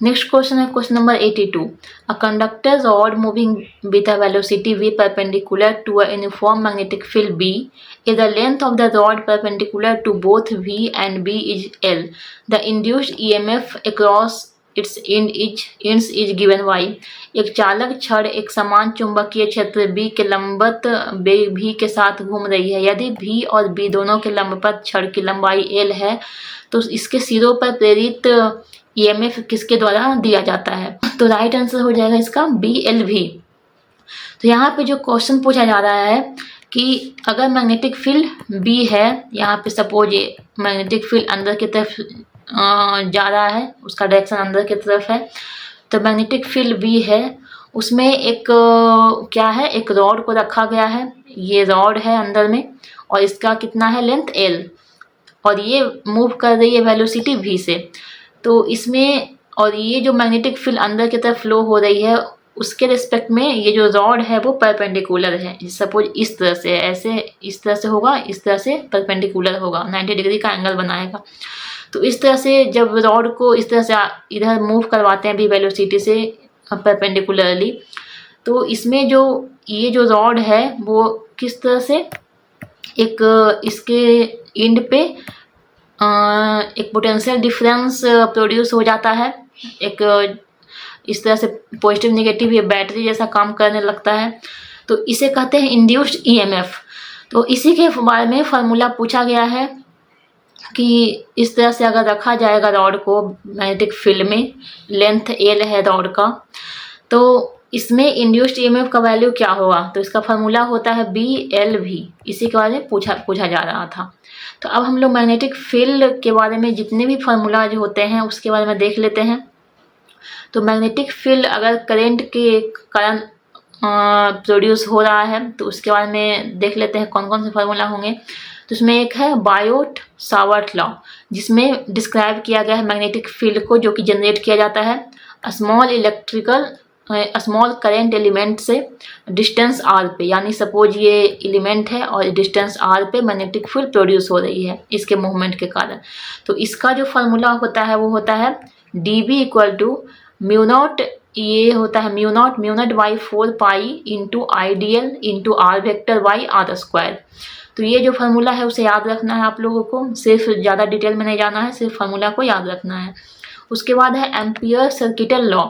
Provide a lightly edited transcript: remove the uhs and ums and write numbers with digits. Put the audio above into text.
Next question है question number 82. A conductor rod moving with a velocity v perpendicular to a uniform magnetic field B, if the length of the rod perpendicular to both V and B is L, the induced EMF across its ends is given y. एक चालक छड़ एक समान चुंबकीय क्षेत्र B के लंबवत V के साथ घूम रही है. यदि V और B दोनों के लंबवत छड़ की लंबाई L है तो इसके सिरों पर प्रेरित EMF किसके द्वारा दिया जाता है? तो राइट आंसर हो जाएगा इसका BLV. तो यहाँ पे जो क्वेश्चन पूछा जा रहा है कि अगर मैग्नेटिक फील्ड B है, यहाँ पे सपोज ये मैग्नेटिक फील्ड अंदर की तरफ जा रहा है, उसका डायरेक्शन अंदर की तरफ है, तो मैग्नेटिक फील्ड B है, उसमें एक क्या है, एक रॉड को रखा गया है. ये रॉड है अंदर में और इसका कितना है लेंथ L, और ये मूव कर रही है वेलोसिटी V से. तो इसमें और ये जो मैग्नेटिक फील्ड अंदर की तरफ फ्लो हो रही है उसके रिस्पेक्ट में ये जो रॉड है वो परपेंडिकुलर है. सपोज इस तरह से, ऐसे इस तरह से होगा, इस तरह से परपेंडिकुलर होगा, 90 डिग्री का एंगल बनाएगा. तो इस तरह से जब रॉड को इस तरह से इधर मूव करवाते हैं भी वेलोसिटी से परपेंडिकुलरली, तो इसमें जो ये जो रॉड है वो किस तरह से एक इसके एंड पे एक पोटेंशियल डिफरेंस प्रोड्यूस हो जाता है. एक इस तरह से पॉजिटिव नेगेटिव ये बैटरी जैसा काम करने लगता है. तो इसे कहते हैं इंड्यूस्ड EMF. तो इसी के बारे में फार्मूला पूछा गया है कि इस तरह से अगर रखा जाएगा रॉड को मैग्नेटिक फील्ड में, लेंथ L है रॉड का, तो इसमें इंड्यूस्ड EMF का वैल्यू क्या होगा? तो इसका फार्मूला होता है BLV. इसी के बारे में पूछा जा रहा था. तो अब हम लोग मैग्नेटिक फील्ड के बारे में जितने भी फार्मूला जो होते हैं उसके बारे में देख लेते हैं. तो मैग्नेटिक फील्ड अगर करंट के कारण प्रोड्यूस हो रहा है तो उसके बारे में देख लेते हैं कौन कौन से फार्मूला होंगे. तो उसमें एक है बायोट सावर्ट लॉ, जिसमें डिस्क्राइब किया गया है मैग्नेटिक फील्ड को जो कि जनरेट किया जाता है स्मॉल करेंट एलिमेंट से डिस्टेंस r पे. यानी सपोज ये एलिमेंट है और डिस्टेंस r पे मैग्नेटिक फील्ड प्रोड्यूस हो रही है इसके मूवमेंट के कारण. तो इसका जो फार्मूला होता है वो होता है dB equal to mu naught, ये होता है mu naught by 4 pi into IDL into R vector by R². तो ये जो फार्मूला है उसे याद रखना है आप लोगों को, सिर्फ ज़्यादा डिटेल में नहीं जाना है, सिर्फ फार्मूला को याद रखना है. उसके बाद है एम्पियर सर्किटल लॉ.